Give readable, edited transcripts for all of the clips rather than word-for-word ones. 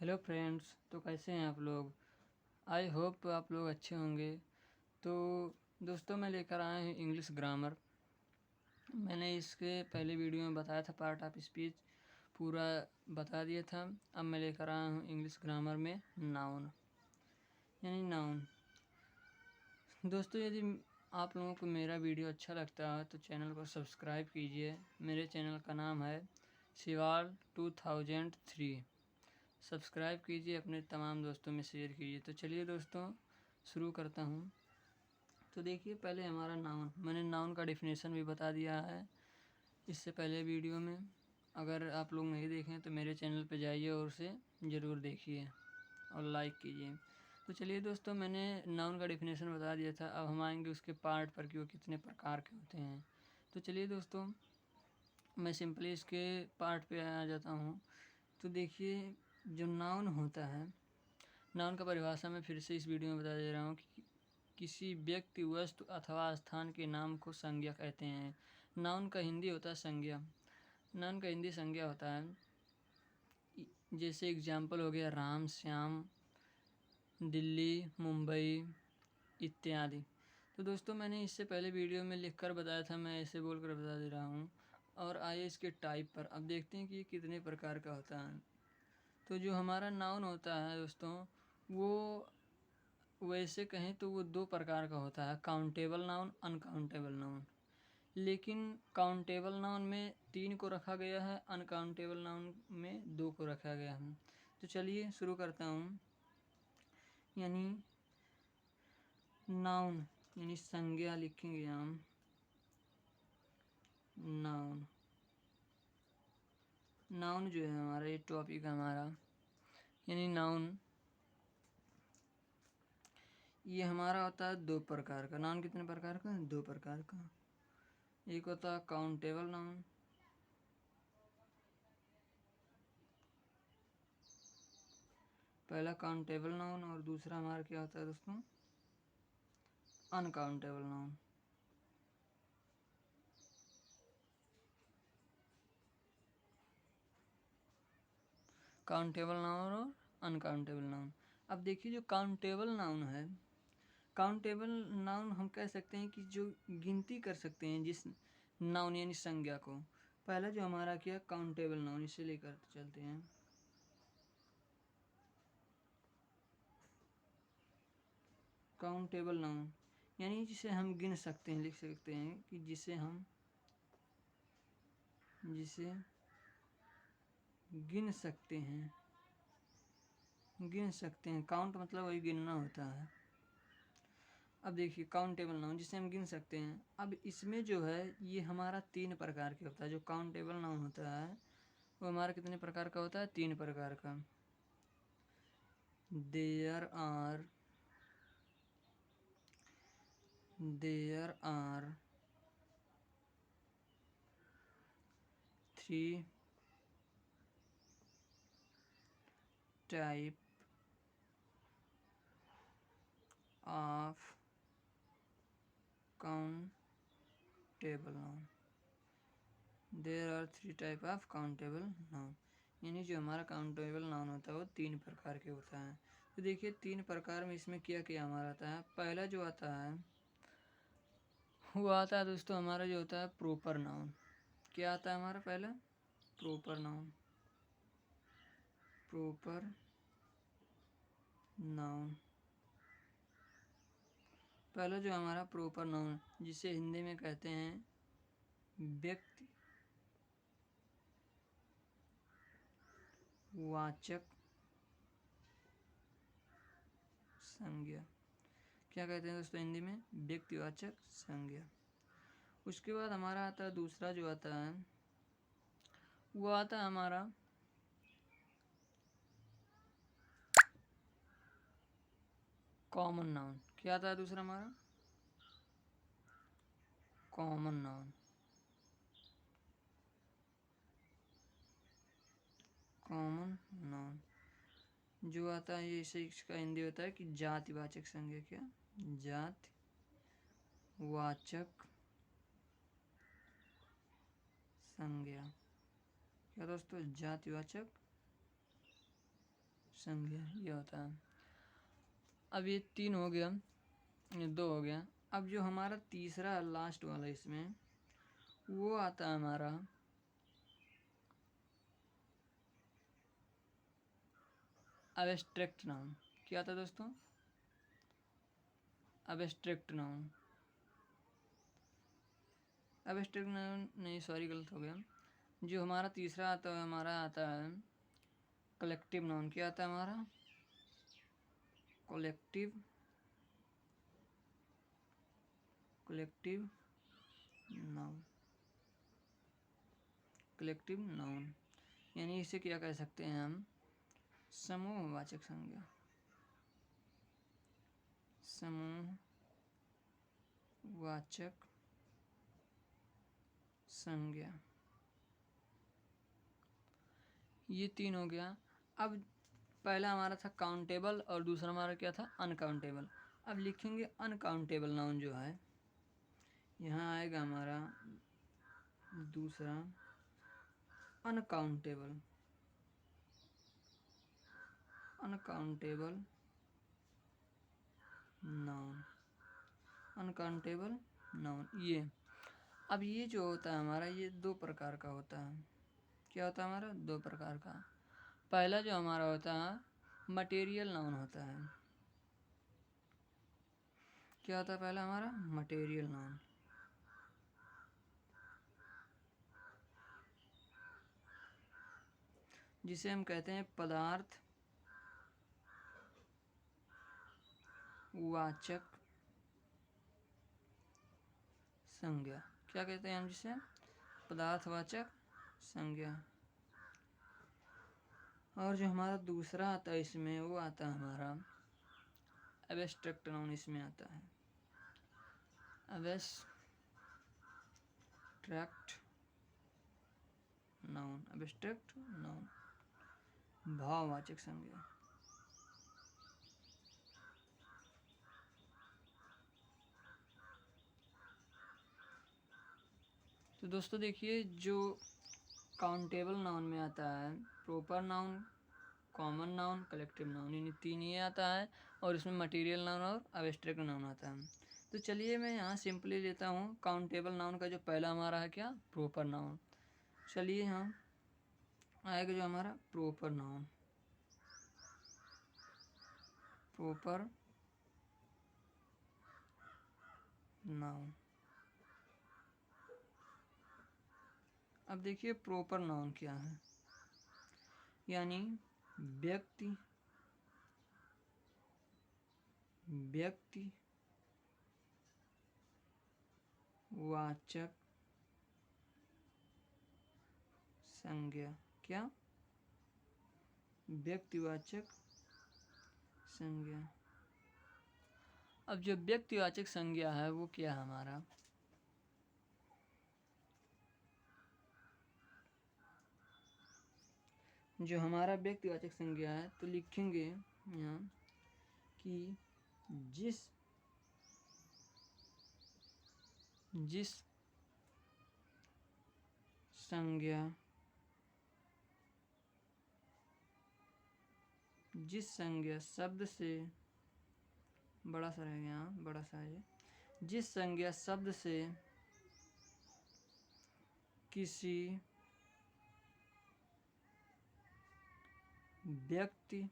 Hello friends, तो कैसे हैं आप लोग। आई होप आप लोग अच्छे होंगे। तो दोस्तों, मैं लेकर आया हूँ इंग्लिश ग्रामर। मैंने इसके पहले वीडियो में बताया था, पार्ट ऑफ स्पीच पूरा बता दिया था। अब मैं लेकर आया हूँ इंग्लिश ग्रामर में नाउन, यानी नाउन। दोस्तों, यदि आप लोगों को मेरा वीडियो अच्छा लगता है तो चैनल को सब्सक्राइब कीजिए। मेरे चैनल का नाम है शिवाल 2003। सब्सक्राइब कीजिए, अपने तमाम दोस्तों में शेयर कीजिए। तो चलिए दोस्तों, शुरू करता हूँ। तो देखिए, पहले हमारा नाउन, मैंने नाउन का डेफिनेशन भी बता दिया है इससे पहले वीडियो में। अगर आप लोग नहीं देखें तो मेरे चैनल पर जाइए और उसे ज़रूर देखिए और लाइक कीजिए। तो चलिए दोस्तों, मैंने नाउन का डेफिनेशन बता दिया था। अब हम आएंगे उसके पार्ट पर कि वो कितने प्रकार के होते हैं। तो चलिए दोस्तों, मैं सिंपली इसके पार्ट पे आ जाता हूँ। तो देखिए, जो नाउन होता है, नाउन का परिभाषा मैं फिर से इस वीडियो में बता दे रहा हूँ कि किसी व्यक्ति, वस्तु अथवा स्थान के नाम को संज्ञा कहते हैं। नाउन का हिंदी होता है संज्ञा। नाउन का हिंदी संज्ञा होता है। जैसे एग्जाम्पल हो गया राम, श्याम, दिल्ली, मुंबई इत्यादि। तो दोस्तों, मैंने इससे पहले वीडियो में लिखकर बताया था, मैं ऐसे बोलकर बता दे रहा हूँ। और आइए इसके टाइप पर, अब देखते हैं कि ये कितने प्रकार का होता है। तो जो हमारा नाउन होता है दोस्तों, वो वैसे कहें तो वो दो प्रकार का होता है, काउंटेबल नाउन, अनकाउंटेबल नाउन। लेकिन काउंटेबल नाउन में 3 को रखा गया है, अनकाउंटेबल नाउन में 2 को रखा गया है। तो चलिए शुरू करता हूँ। यानी नाउन यानी संज्ञा लिखेंगे हम, नाउन। नाउन जो है हमारा, ये टॉपिक हमारा, यानी नाउन, ये हमारा होता है 2 प्रकार का। नाउन कितने प्रकार का? 2 प्रकार का। एक होता है काउंटेबल नाउन, पहला काउंटेबल नाउन, और दूसरा हमारा क्या होता है दोस्तों? Uncountable noun. काउंटेबल नाउन और अनकाउंटेबल नाउन। अब देखिए, जो काउंटेबल नाउन है, काउंटेबल नाउन हम कह सकते हैं कि जो गिनती कर सकते हैं जिस नाउन यानी संज्ञा को। पहला जो हमारा क्या, काउंटेबल नाउन, इसे लेकर चलते हैं। काउंटेबल नाउन यानी जिसे हम गिन सकते हैं, लिख सकते हैं कि जिसे गिन सकते हैं। काउंट मतलब वही गिनना होता है। अब देखिए, काउंटेबल नाउन जिसे हम गिन सकते हैं। अब इसमें जो है, ये हमारा 3 प्रकार के होता है। जो काउंटेबल नाउन होता है वो हमारा कितने प्रकार का होता है? 3 प्रकार का। There are 3 type of countable noun. There are 3 type of countable noun, यानी जो हमारा काउंटेबल नाउन होता है वो 3 प्रकार के होता है। तो देखिए, 3 प्रकार में इसमें क्या क्या हमारा आता है। पहला जो आता है वो आता है दोस्तों हमारा, जो होता है प्रॉपर नाउन। क्या आता है हमारा पहला? Proper noun. प्रॉपर नाउन, पहला जो हमारा प्रॉपर नाउन, जिसे हिंदी में कहते हैं व्यक्ति वाचक संज्ञा। क्या कहते हैं दोस्तों हिंदी में? व्यक्तिवाचक संज्ञा। उसके बाद हमारा आता है दूसरा, जो आता है वो आता है हमारा कॉमन नाउन। क्या आता है दूसरा हमारा? Common noun. कॉमन नाउन जो आता है, ये इसे इसका हिंदी होता है कि जातिवाचक संज्ञा। क्या? जातिवाचक संज्ञा। क्या दोस्तों? जातिवाचक संज्ञा, ये होता है। अब ये 3 हो गया, ये 2 हो गया। अब जो हमारा तीसरा लास्ट वाला इसमें वो आता है हमारा एब्स्ट्रैक्ट नाउन। क्या आता है दोस्तों? Abstract noun. एब्स्ट्रैक्ट नाउन नहीं, सॉरी गलत हो गया। जो हमारा तीसरा आता है हमारा आता है कलेक्टिव नाउन। क्या आता है हमारा? Collective noun. कलेक्टिव नाउन यानी इसे क्या कह सकते हैं हम? समूहवाचक संज्ञा। समूहवाचक संज्ञा, ये 3 हो गया। अब पहला हमारा था काउंटेबल और दूसरा हमारा क्या था? अनकाउंटेबल। अब लिखेंगे अनकाउंटेबल नाउन जो है, यहाँ आएगा हमारा दूसरा uncountable. Uncountable noun. Uncountable noun ये। अब ये जो होता है हमारा, ये 2 प्रकार का होता है। क्या होता है हमारा? 2 प्रकार का। पहला जो हमारा होता है मटेरियल नाउन होता है। क्या होता है पहला हमारा? Material noun. जिसे हम कहते हैं पदार्थ वाचक संज्ञा। क्या कहते हैं हम जिसे? पदार्थवाचक संज्ञा। और जो हमारा दूसरा आता है इसमें वो आता है हमारा एब्स्ट्रैक्ट नाउन। इसमें आता है एब्स्ट्रैक्ट नाउन। एब्स्ट्रैक्ट नाउन भाववाचक संज्ञा। तो दोस्तों देखिए, जो काउंटेबल नाउन में आता है proper noun, common noun, collective noun, इन 3 ये आता है। और इसमें मटेरियल नाउन और एब्स्ट्रैक्ट नाउन आता है। तो चलिए मैं यहाँ सिंपली लेता हूँ काउंटेबल नाउन का जो पहला हमारा है क्या? Proper noun. चलिए हम आएगा जो हमारा प्रॉपर नाउन। Proper noun. अब देखिए प्रॉपर नाउन क्या है, यानी व्यक्ति वाचक संज्ञा। क्या? व्यक्तिवाचक संज्ञा। अब जो व्यक्तिवाचक संज्ञा है वो क्या है हमारा? जो हमारा व्यक्तिवाचक संज्ञा है तो लिखेंगे यहाँ कि जिस संज्ञा शब्द से, बड़ा सा रहेगा यहाँ, बड़ा सा है, जिस संज्ञा शब्द से किसी व्यक्ति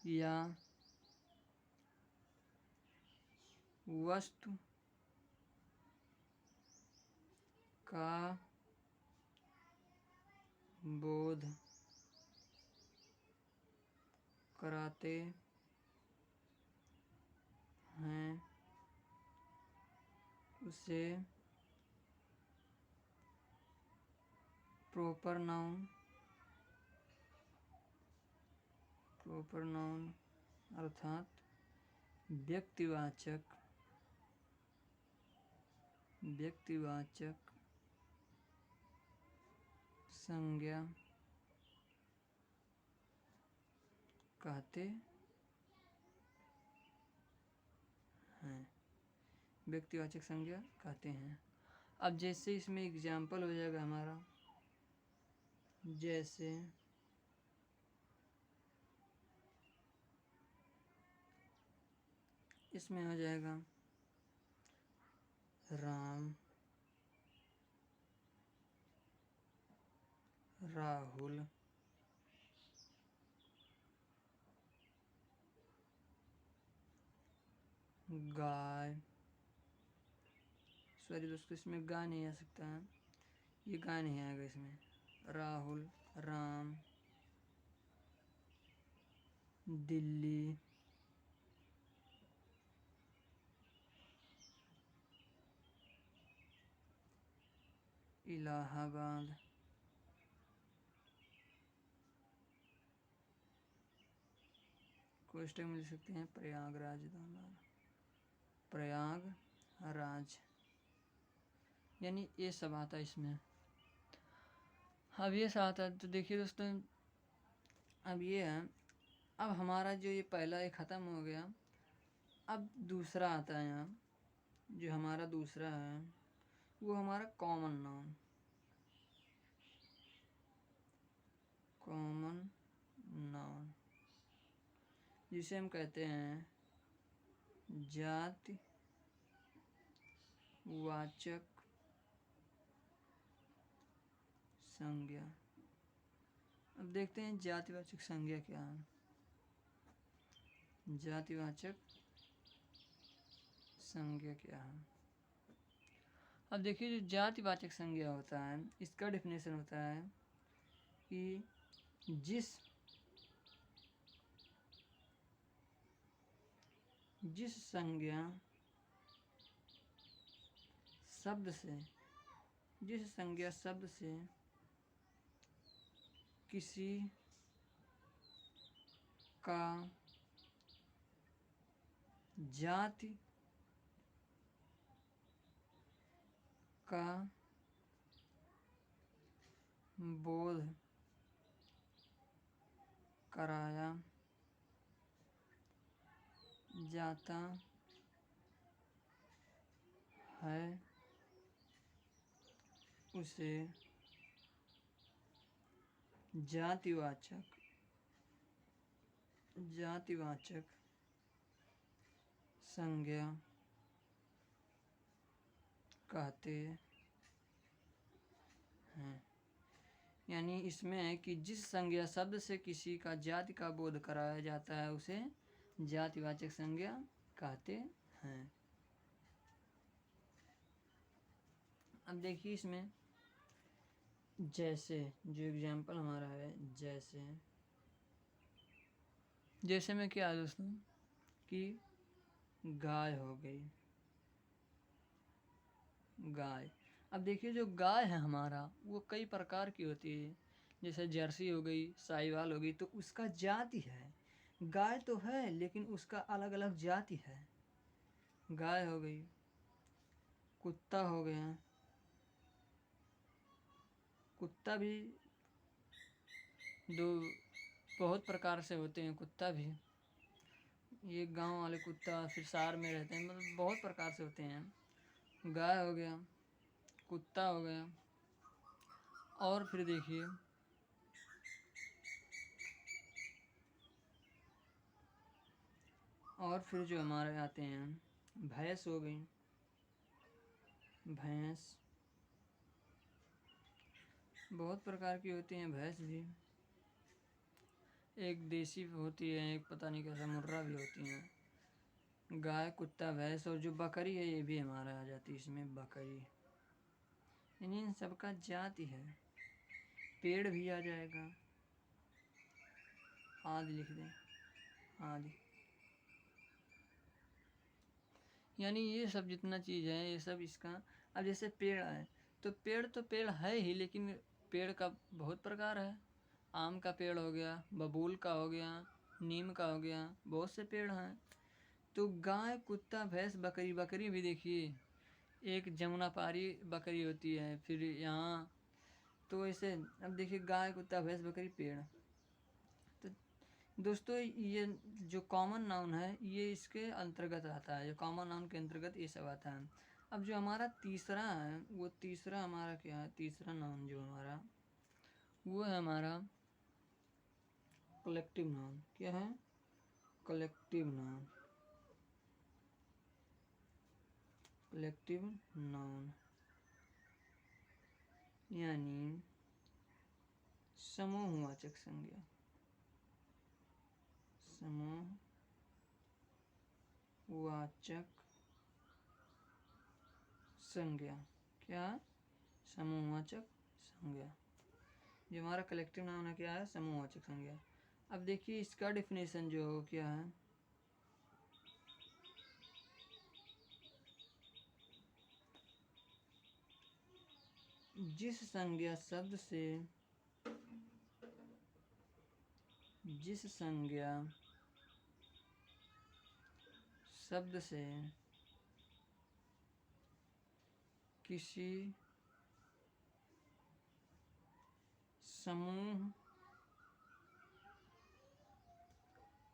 या वस्तु का बोध कराते हैं उसे प्रॉपर नाउन अर्थात व्यक्तिवाचक संज्ञा कहते हैं। व्यक्तिवाचक संज्ञा कहते हैं। अब जैसे इसमें एग्जाम्पल हो जाएगा हमारा जैसे, इसमें हो जाएगा राम, राहुल, गाय, सॉरी दोस्तों इसमें गाय नहीं आ सकता है, ये गाय नहीं आएगा इसमें। राहुल, राम, दिल्ली, इलाहाबाद, कोष्टक में लिख सकते हैं प्रयागराज, प्रयागराज, यानी ये सब आता है इसमें। अब ये सब आता है तो देखिए दोस्तों, अब ये है, अब हमारा जो ये पहला ये ख़त्म हो गया, अब दूसरा आता है यहाँ, जो हमारा दूसरा है वो हमारा कॉमन नाउन, कॉमन नाउन, जिसे हम कहते हैं जाति वाचक संज्ञा। अब देखते हैं जातिवाचक संज्ञा क्या है। जातिवाचक संज्ञा क्या है। अब देखिए जो जातिवाचक संज्ञा होता है इसका डेफिनेशन होता है कि जिस संज्ञा शब्द से किसी का जाति का बोध कराया जाता है उसे जातिवाचक संज्ञा कहते हैं। यानी इसमें है कि जिस संज्ञा शब्द से किसी का जाति का बोध कराया जाता है उसे जातिवाचक संज्ञा कहते हैं। अब देखिए इसमें जैसे, जो एग्जाम्पल हमारा है जैसे में क्या है दोस्तों कि गाय हो गई, गाय। अब देखिए जो गाय है हमारा वो कई प्रकार की होती है, जैसे जर्सी हो गई, साहिवाल हो गई, तो उसका जाति है। गाय तो है लेकिन उसका अलग अलग जाति है। गाय हो गई, कुत्ता हो गया, कुत्ता भी बहुत प्रकार से होते हैं। कुत्ता भी, ये गांव वाले कुत्ता, फिर शहर में रहते हैं, मतलब बहुत प्रकार से होते हैं। गाय हो गया, कुत्ता हो गया, और फिर देखिए और फिर जो हमारे आते हैं भैंस हो गई, भैंस बहुत प्रकार की होती हैं। भैंस भी एक देसी होती है, एक पता नहीं कैसा मुर्रा भी होती हैं। गाय, कुत्ता, भैंस, और जो बकरी है ये भी हमारा आ जाती है इसमें, बकरी। इन सबका जाति है। पेड़ भी आ जाएगा, आदि लिख दें, आदि। यानी ये सब जितना चीज़ है ये सब इसका। अब जैसे पेड़ है तो पेड़ है ही, लेकिन पेड़ का बहुत प्रकार है। आम का पेड़ हो गया, बबूल का हो गया, नीम का हो गया, बहुत से पेड़ हैं। तो गाय, कुत्ता, भैंस, बकरी, बकरी भी देखिए एक जमुनापारी बकरी होती है, फिर यहाँ तो ऐसे। अब देखिए गाय, कुत्ता, भैंस, बकरी, पेड़। तो दोस्तों ये जो कॉमन नाउन है ये इसके अंतर्गत आता है, जो कॉमन नाउन के अंतर्गत ये सब आता है। अब जो हमारा तीसरा है वो तीसरा हमारा क्या है, तीसरा नाउन जो हमारा वो है हमारा कलेक्टिव नाउन। क्या है? Collective noun. कलेक्टिव नाउन यानी समूहवाचक संज्ञा। समूहवाचक संज्ञा। क्या? समूहवाचक संज्ञा। जो हमारा कलेक्टिव नाउन है क्या है? समूहवाचक संज्ञा। अब देखिए इसका डेफिनेशन जो क्या है, जिस संज्ञा शब्द से किसी समूह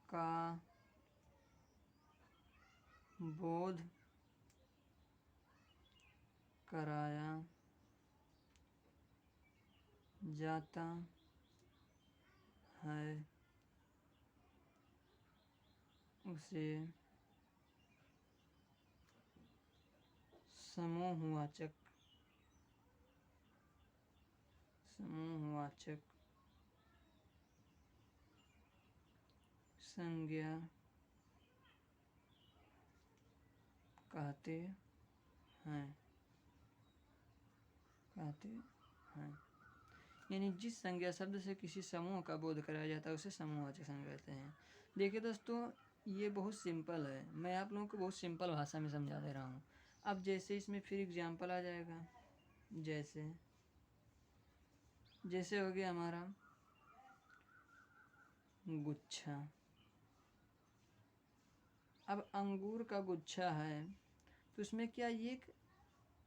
का बोध कराया जाता है उसे समूहवाचक संज्ञा कहते हैं। यानी जिस संज्ञा शब्द से किसी समूह का बोध कराया जाता है उसे समूहवाचक संज्ञा कहते हैं। देखिए दोस्तों, ये बहुत सिंपल है, मैं आप लोगों को बहुत सिंपल भाषा में समझा दे रहा हूँ। अब जैसे इसमें फिर एग्जाम्पल आ जाएगा, जैसे हो गया हमारा गुच्छा। अब अंगूर का गुच्छा है तो उसमें क्या एक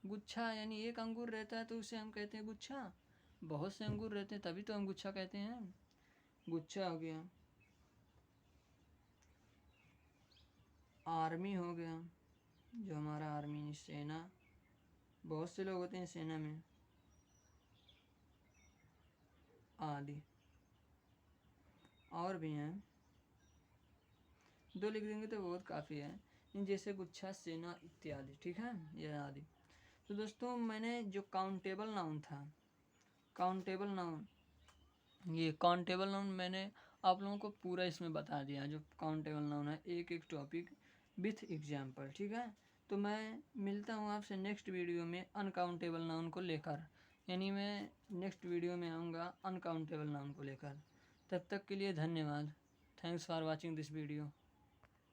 गुच्छा यानी एक अंगूर रहता है तो उसे हम कहते हैं गुच्छा। बहुत से अंगूर रहते हैं तभी तो हम गुच्छा कहते हैं। गुच्छा हो गया। आर्मी हो गया, जो हमारा आर्मी सेना, बहुत से लोग होते हैं सेना में, आदि और भी हैं। 2 लिख देंगे तो बहुत काफ़ी है, जैसे गुच्छा, सेना इत्यादि। ठीक है, ये आदि। तो दोस्तों मैंने जो काउंटेबल नाउन था, काउंटेबल नाउन मैंने आप लोगों को पूरा इसमें बता दिया। जो काउंटेबल नाउन है एक एक टॉपिक विथ एग्जाम्पल। ठीक है, तो मैं मिलता हूँ आपसे नेक्स्ट वीडियो में अनकाउंटेबल नाउन को लेकर। यानी मैं नेक्स्ट वीडियो में आऊँगा अनकाउंटेबल नाउन को लेकर। तब तक के लिए धन्यवाद। Thanks for watching this video.